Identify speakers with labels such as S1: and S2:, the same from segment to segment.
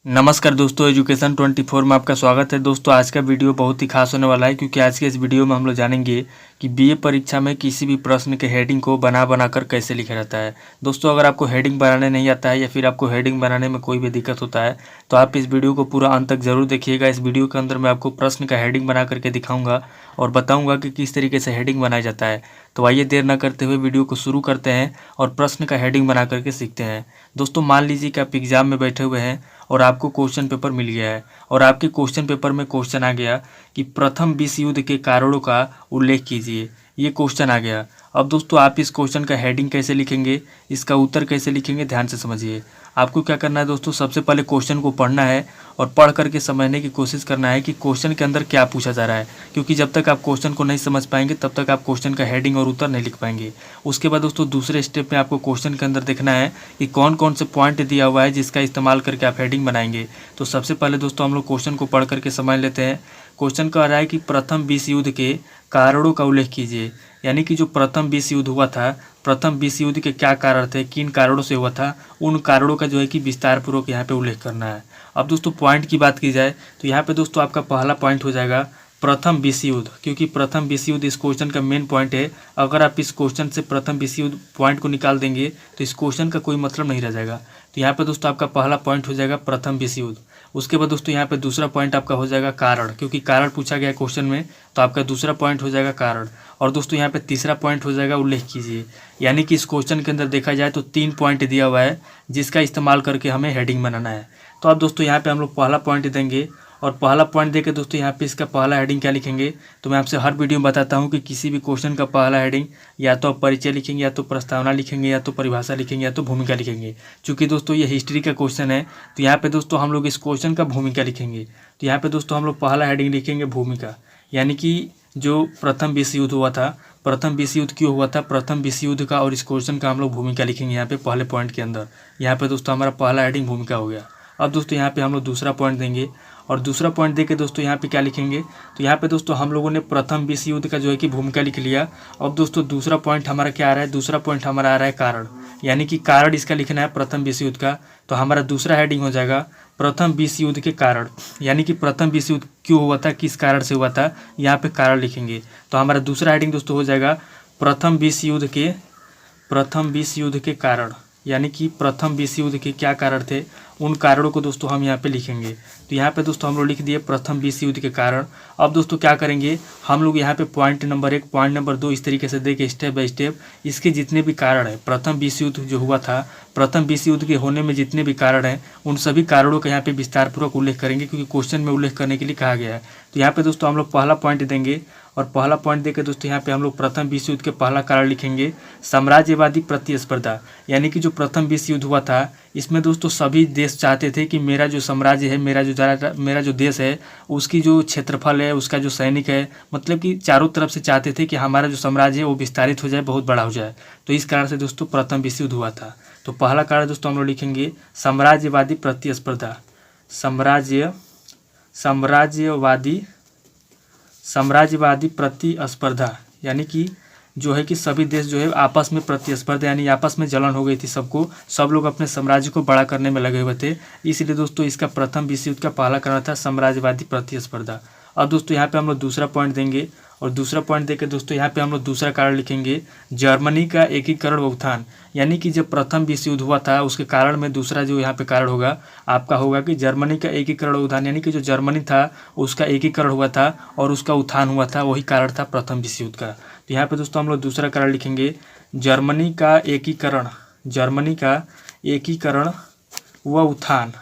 S1: नमस्कार दोस्तों, एजुकेशन 24 में आपका स्वागत है। दोस्तों आज का वीडियो बहुत ही खास होने वाला है क्योंकि आज के इस वीडियो में हम लोग जानेंगे कि बीए परीक्षा में किसी भी प्रश्न के हेडिंग को बना कर कैसे लिखा जाता है। दोस्तों अगर आपको हेडिंग बनाने नहीं आता है या फिर आपको हेडिंग बनाने में कोई भी दिक्कत होता है तो आप इस वीडियो को पूरा अंत तक जरूर देखिएगा। इस वीडियो के अंदर मैं आपको प्रश्न का हेडिंग बना करके दिखाऊंगा और बताऊंगा कि किस तरीके से हेडिंग बनाया जाता है। तो आइए देर न करते हुए वीडियो को शुरू करते हैं और प्रश्न का हेडिंग बना करके सीखते हैं। दोस्तों मान लीजिए कि आप एग्जाम में बैठे हुए हैं और आपको क्वेश्चन पेपर मिल गया है और आपके क्वेश्चन पेपर में क्वेश्चन आ गया कि प्रथम विश्व युद्ध के कारणों का उल्लेख कीजिए। ये क्वेश्चन आ गया। अब दोस्तों आप इस क्वेश्चन का हेडिंग कैसे लिखेंगे, इसका उत्तर कैसे लिखेंगे, ध्यान से समझिए। आपको क्या करना है दोस्तों, सबसे पहले क्वेश्चन को पढ़ना है और पढ़ करके समझने की कोशिश करना है कि क्वेश्चन के अंदर क्या पूछा जा रहा है, क्योंकि जब तक आप क्वेश्चन को नहीं समझ पाएंगे तब तक आप क्वेश्चन का हेडिंग और उत्तर नहीं लिख पाएंगे। उसके बाद दोस्तों दूसरे स्टेप में आपको क्वेश्चन के अंदर देखना है कि कौन कौन से पॉइंट दिया हुआ है जिसका इस्तेमाल करके आप हेडिंग बनाएंगे। तो सबसे पहले दोस्तों हम लोग क्वेश्चन को पढ़ करके समझ लेते हैं। क्वेश्चन कह रहा है कि प्रथम विश्व युद्ध के कारणों का उल्लेख कीजिए, यानी कि जो प्रथम विश्व युद्ध हुआ था, प्रथम विश्व युद्ध के क्या कारण थे, किन कारणों से हुआ था, उन कारणों का जो है कि विस्तार पूर्वक यहाँ पे उल्लेख करना है। अब दोस्तों पॉइंट की बात की जाए तो यहाँ पे दोस्तों आपका पहला पॉइंट हो जाएगा प्रथम विश्व युद्ध, क्योंकि प्रथम विश्व युद्ध इस क्वेश्चन का मेन पॉइंट है। अगर आप इस क्वेश्चन से प्रथम विश्व युद्ध पॉइंट को निकाल देंगे तो इस क्वेश्चन का कोई मतलब नहीं रह जाएगा। तो यहाँ पे दोस्तों आपका पहला पॉइंट हो जाएगा प्रथम विश्व युद्ध। उसके बाद दोस्तों यहाँ पे दूसरा पॉइंट आपका हो जाएगा कारण, क्योंकि कारण पूछा गया क्वेश्चन में, तो आपका दूसरा पॉइंट हो जाएगा कारण। और दोस्तों यहाँ पे तीसरा पॉइंट हो जाएगा उल्लेख कीजिए, यानी कि इस क्वेश्चन के अंदर देखा जाए तो 3 पॉइंट दिया हुआ है जिसका इस्तेमाल करके हमें हेडिंग बनाना है। तो अब दोस्तों यहाँ पे हम लोग पहला पॉइंट देंगे और पहला पॉइंट देके दोस्तों यहाँ पे इसका पहला हेडिंग क्या लिखेंगे। तो मैं आपसे हर वीडियो में बताता हूँ कि किसी भी क्वेश्चन का पहला हेडिंग या तो आप परिचय लिखेंगे, या तो प्रस्तावना लिखेंगे, या तो परिभाषा लिखेंगे, या तो भूमिका लिखेंगे। चूँकि दोस्तों ये हिस्ट्री का क्वेश्चन है तो यहाँ पे दोस्तों हम लोग इस क्वेश्चन का भूमिका लिखेंगे। तो यहाँ पे दोस्तों हम लोग पहला हेडिंग लिखेंगे भूमिका, यानी कि जो प्रथम विश्व युद्ध हुआ था, प्रथम विश्व युद्ध क्यों हुआ था, प्रथम विश्व युद्ध का, और इस क्वेश्चन का हम लोग भूमिका लिखेंगे यहाँ पे पहले पॉइंट के अंदर। यहाँ पे दोस्तों हमारा पहला हेडिंग भूमिका हो गया। अब दोस्तों यहाँ पे हम लोग दूसरा पॉइंट देंगे और दूसरा पॉइंट देके दोस्तों यहाँ पे क्या लिखेंगे। तो यहाँ पे दोस्तों हम लोगों ने प्रथम विश्व युद्ध का जो है कि भूमिका लिख लिया। अब दोस्तों दूसरा पॉइंट हमारा क्या आ रहा है, दूसरा पॉइंट हमारा आ रहा है कारण, यानी कि कारण इसका लिखना है प्रथम विश्व युद्ध का। तो हमारा दूसरा हेडिंग हो जाएगा प्रथम विश्व युद्ध के कारण, यानी कि प्रथम विश्व युद्ध क्यों हुआ था, किस कारण से हुआ था, यहाँ पे कारण लिखेंगे। तो हमारा दूसरा हेडिंग दोस्तों हो जाएगा प्रथम विश्व युद्ध के कारण, यानी कि प्रथम विश्व युद्ध के क्या कारण थे, उन कारणों को दोस्तों हम यहाँ पे लिखेंगे। तो यहाँ पे दोस्तों हम लोग लिख दिए प्रथम विश्व युद्ध के कारण। अब दोस्तों क्या करेंगे, हम लोग यहाँ पे पॉइंट नंबर 1, पॉइंट नंबर 2 इस तरीके से देके स्टेप बाय स्टेप इसके जितने भी कारण है, प्रथम विश्व युद्ध जो हुआ था, प्रथम विश्व युद्ध के होने में जितने भी कारण हैं उन सभी कारणों का यहाँ पे विस्तारपूर्वक उल्लेख करेंगे, क्योंकि क्वेश्चन में उल्लेख करने के लिए कहा गया है। तो यहाँ पे दोस्तों हम लोग पहला पॉइंट देंगे और पहला पॉइंट देकर दोस्तों यहाँ पे हम लोग प्रथम विश्व युद्ध के पहला कारण लिखेंगे साम्राज्यवादी प्रतिस्पर्धा, यानी कि जो प्रथम विश्व युद्ध हुआ था इसमें दोस्तों सभी देश चाहते थे कि मेरा जो साम्राज्य है, मेरा जो देश है, उसकी जो क्षेत्रफल है, उसका जो सैनिक है, मतलब कि चारों तरफ से चाहते थे कि हमारा जो साम्राज्य है वो विस्तारित हो जाए, बहुत बड़ा हो जाए। तो इस कारण से दोस्तों प्रथम विश्व युद्ध हुआ था। तो पहला कारण दोस्तों हम लोग लिखेंगे साम्राज्यवादी प्रतिस्पर्धा, साम्राज्यवादी प्रतिस्पर्धा, यानी कि जो है कि सभी देश जो है आपस में प्रतिस्पर्धा, यानी आपस में जलन हो गई थी सबको, सब लोग अपने साम्राज्य को बड़ा करने में लगे हुए थे। इसलिए दोस्तों इसका प्रथम विश्व युद्ध का पहला कारण था साम्राज्यवादी प्रतिस्पर्धा। अब दोस्तों यहाँ पे हम लोग दूसरा पॉइंट देंगे और दूसरा पॉइंट देकर दोस्तों यहाँ पे हम लोग दूसरा कारण लिखेंगे जर्मनी का एकीकरण व उत्थान, यानी कि जब प्रथम विश्व युद्ध हुआ था उसके कारण में दूसरा जो यहाँ पे कारण होगा आपका होगा कि जर्मनी का एकीकरण व उत्थान, यानी कि जो जर्मनी था उसका एकीकरण हुआ था और उसका उत्थान हुआ था, वही कारण था प्रथम विश्व युद्ध का। तो यहाँ पे दोस्तों हम लोग दूसरा कारण लिखेंगे जर्मनी का एकीकरण व उत्थान,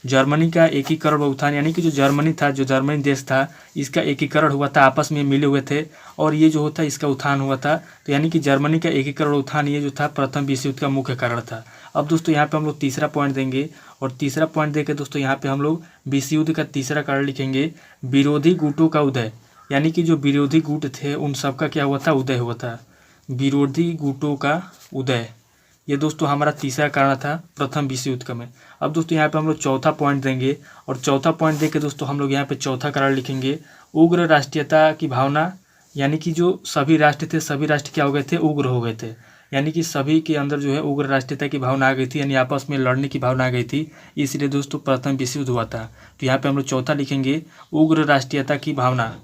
S1: जर्मनी का एकीकरण व उत्थान, यानी कि जो जर्मनी था, जो जर्मनी देश था, इसका एकीकरण हुआ था, आपस में मिले हुए थे और ये जो होता इसका उत्थान हुआ था। तो यानी कि जर्मनी का एकीकरण उत्थान ये जो था प्रथम विश्व युद्ध का मुख्य कारण था। अब दोस्तों यहाँ पे हम लोग तीसरा पॉइंट देंगे और तीसरा पॉइंट देकर दोस्तों यहाँ पे हम लोग विश्व युद्ध का तीसरा कारण लिखेंगे विरोधी गुटों का उदय, यानी कि जो विरोधी गुट थे उन सबका क्या हुआ था, उदय हुआ था, विरोधी गुटों का उदय। ये दोस्तों हमारा तीसरा कारण था प्रथम विश्व युद्ध का में। अब दोस्तों यहाँ पे हम लोग चौथा पॉइंट देंगे और चौथा पॉइंट देके दोस्तों हम लोग यहाँ पे चौथा कारण लिखेंगे उग्र राष्ट्रीयता की भावना, यानी कि जो सभी राष्ट्र थे, सभी राष्ट्र क्या हो गए थे, उग्र हो गए थे। यानी कि सभी के अंदर जो है उग्र राष्ट्रीयता की भावना आ गई थी, यानी आपस में लड़ने की भावना आ गई थी, इसलिए दोस्तों प्रथम विश्व युद्ध हुआ था। तो यहाँ पे हम लोग चौथा लिखेंगे उग्र राष्ट्रीयता की भावना,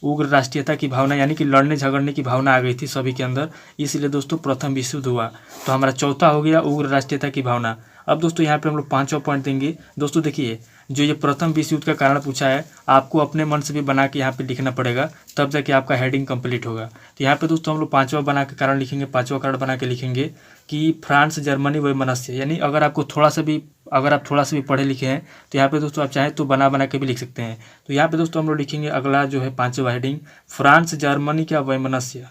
S1: उग्र राष्ट्रीयता की भावना यानी कि लड़ने झगड़ने की भावना आ गई थी सभी के अंदर, इसलिए दोस्तों प्रथम विश्व युद्ध हुआ। तो हमारा चौथा हो गया उग्र राष्ट्रीयता की भावना। अब दोस्तों यहाँ पे हम लोग पाँचवा पॉइंट देंगे। दोस्तों देखिए, जो ये प्रथम विश्व युद्ध का कारण पूछा है, आपको अपने मन से भी बना के यहाँ पे लिखना पड़ेगा, तब जाके आपका हेडिंग कंप्लीट होगा। तो यहाँ पे दोस्तों हम लोग पाँचवा बना के कारण लिखेंगे, पाँचवा कारण बना के लिखेंगे कि फ्रांस जर्मनी वैमनस्य, यानी अगर आप थोड़ा सा भी पढ़े लिखे हैं तो यहाँ पे दोस्तों आप चाहें तो बना के भी लिख सकते हैं। तो यहाँ पे दोस्तों हम लोग लिखेंगे अगला जो है पाँचवा हेडिंग, फ्रांस जर्मनी का वैमनस्य,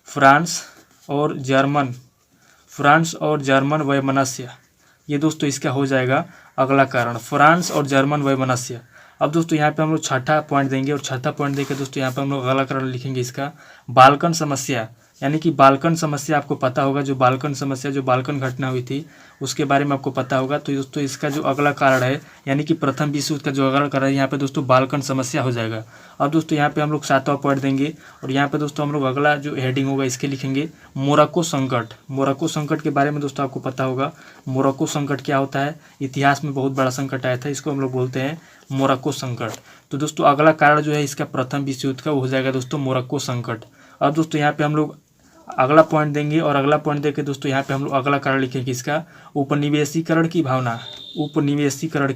S1: फ्रांस और जर्मन वैमनस्य, ये दोस्तों इसका हो जाएगा अगला कारण, फ्रांस और जर्मन वैमनस्य। अब दोस्तों यहाँ पे हम लोग छठा पॉइंट देंगे, और छठा पॉइंट देकर दोस्तों यहाँ पे हम लोग अगला कारण लिखेंगे इसका बाल्कन समस्या, यानी कि बाल्कन समस्या आपको पता होगा, जो बाल्कन समस्या, जो बाल्कन घटना हुई थी उसके बारे में आपको पता होगा। तो दोस्तों इसका जो अगला कारण है, यानी कि प्रथम विश्व युद्ध का जो अगला कारण है, यहाँ पे दोस्तों बाल्कन समस्या हो जाएगा। अब दोस्तों यहाँ पे हम लोग सातवां पॉइंट देंगे, और यहाँ पे दोस्तों हम लोग अगला जो हेडिंग होगा इसके लिखेंगे मोरक्को संकट। मोरक्को संकट के बारे में दोस्तों आपको पता होगा, मोरक्को संकट क्या होता है, इतिहास में बहुत बड़ा संकट आया था, इसको हम लोग बोलते हैं मोरक्को संकट। तो दोस्तों अगला कारण जो है इसका प्रथम विश्व युद्ध का, वो हो जाएगा दोस्तों मोरक्को संकट। अब दोस्तों यहाँ पे हम लोग अगला पॉइंट देंगे, और अगला पॉइंट देके दोस्तों यहाँ पे हम लोग अगला कारण लिखेंगे इसका उपनिवेशीकरण की भावना, उपनिवेशीकरण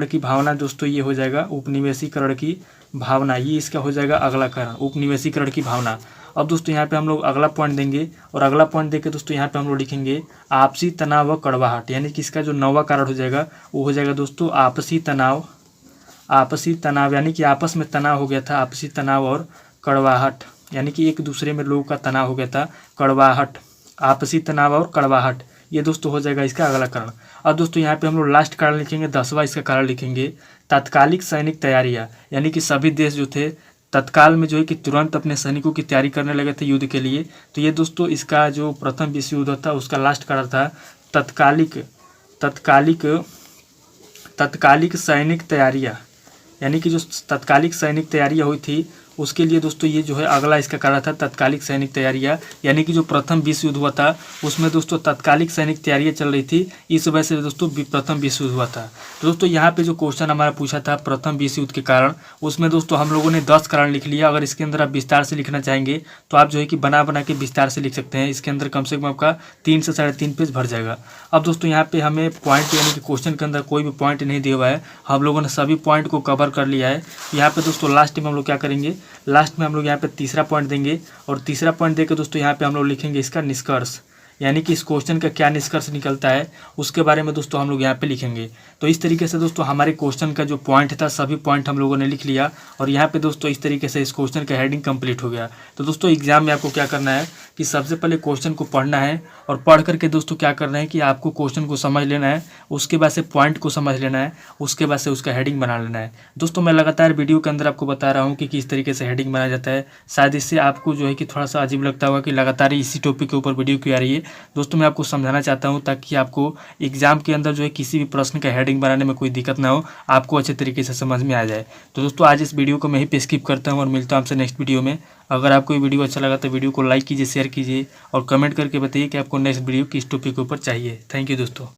S1: की भावना दोस्तों ये हो जाएगा उपनिवेशीकरण की भावना, ये इसका हो जाएगा अगला कारण, उपनिवेशीकरण की भावना। अब दोस्तों यहाँ पे हम लोग अगला पॉइंट देंगे, और अगला पॉइंट देके दोस्तों यहाँ पे हम लोग लिखेंगे आपसी तनाव व कड़वाहट, यानी कि इसका जो नौवां कारण हो जाएगा वो हो जाएगा दोस्तों आपसी तनाव, यानी कि आपस में तनाव हो गया था, आपसी तनाव और कड़वाहट, यानी कि एक दूसरे में लोगों का तनाव हो गया था, कड़वाहट, आपसी तनाव और कड़वाहट, ये दोस्तों हो जाएगा इसका अगला कारण। अब दोस्तों यहाँ पे हम लोग लास्ट कारण लिखेंगे, 10वां इसका कारण लिखेंगे तात्कालिक सैनिक तैयारियाँ, यानी कि सभी देश जो थे तत्काल में जो है कि तुरंत अपने सैनिकों की तैयारी करने लगे थे युद्ध के लिए। तो ये दोस्तों इसका जो प्रथम विश्व युद्ध था उसका लास्ट कारण था तत्कालिक सैनिक तैयारियाँ, यानी कि जो तत्कालिक सैनिक तैयारियाँ हुई थी उसके लिए दोस्तों ये जो है अगला इसका कारण था तत्कालिक सैनिक तैयारियाँ, यानी कि जो प्रथम विश्व युद्ध हुआ था उसमें दोस्तों तत्कालिक सैनिक तैयारियाँ चल रही थी, इस वजह से दोस्तों प्रथम विश्व युद्ध हुआ था। तो दोस्तों यहाँ पे जो क्वेश्चन हमारा पूछा था प्रथम विश्व युद्ध के कारण, उसमें दोस्तों हम लोगों ने 10 कारण लिख लिया। अगर इसके अंदर आप विस्तार से लिखना चाहेंगे तो आप जो है कि बना के विस्तार से लिख सकते हैं, इसके अंदर कम से कम आपका 3 से 3.5 पेज भर जाएगा। अब दोस्तों यहाँ पे हमें पॉइंट, यानी कि क्वेश्चन के अंदर कोई भी पॉइंट नहीं दिया हुआ है, हम लोगों ने सभी पॉइंट को कवर कर लिया है। यहाँ पे दोस्तों लास्ट में हम लोग क्या करेंगे, लास्ट में हम लोग यहाँ पे तीसरा पॉइंट देंगे, और तीसरा पॉइंट देकर दोस्तों यहाँ पे हम लोग लिखेंगे इसका निष्कर्ष, यानी कि इस क्वेश्चन का क्या निष्कर्ष निकलता है उसके बारे में दोस्तों हम लोग यहाँ पे लिखेंगे। तो इस तरीके से दोस्तों हमारे क्वेश्चन का जो पॉइंट था सभी पॉइंट हम लोगों ने लिख लिया, और यहाँ पे दोस्तों इस तरीके से इस क्वेश्चन का हेडिंग कंप्लीट हो गया। तो दोस्तों एग्जाम में आपको क्या करना है कि सबसे पहले क्वेश्चन को पढ़ना है, और पढ़ करके दोस्तों क्या करना है कि आपको क्वेश्चन को समझ लेना है, उसके बाद से पॉइंट को समझ लेना है, उसके बाद से उसका हेडिंग बना लेना है। दोस्तों मैं लगातार वीडियो के अंदर आपको बता रहा हूँ कि किस तरीके से हेडिंग बनाया जाता है, शायद इससे आपको जो है कि थोड़ा सा अजीब लगता होगा कि लगातार इसी टॉपिक के ऊपर वीडियो क्यों आ रही है। दोस्तों मैं आपको समझाना चाहता हूँ ताकि आपको एग्जाम के अंदर जो है किसी भी प्रश्न का हेडिंग बनाने में कोई दिक्कत ना हो, आपको अच्छे तरीके से समझ में आ जाए। तो दोस्तों आज इस वीडियो को मैं ही पे स्किप करता हूँ और मिलता हूँ आपसे नेक्स्ट वीडियो में। अगर आपको ये वीडियो अच्छा लगा तो वीडियो को लाइक कीजिए, शेयर कीजिए और कमेंट करके बताइए कि आपको नेक्स्ट वीडियो किस टॉपिक के ऊपर चाहिए। थैंक यू दोस्तों।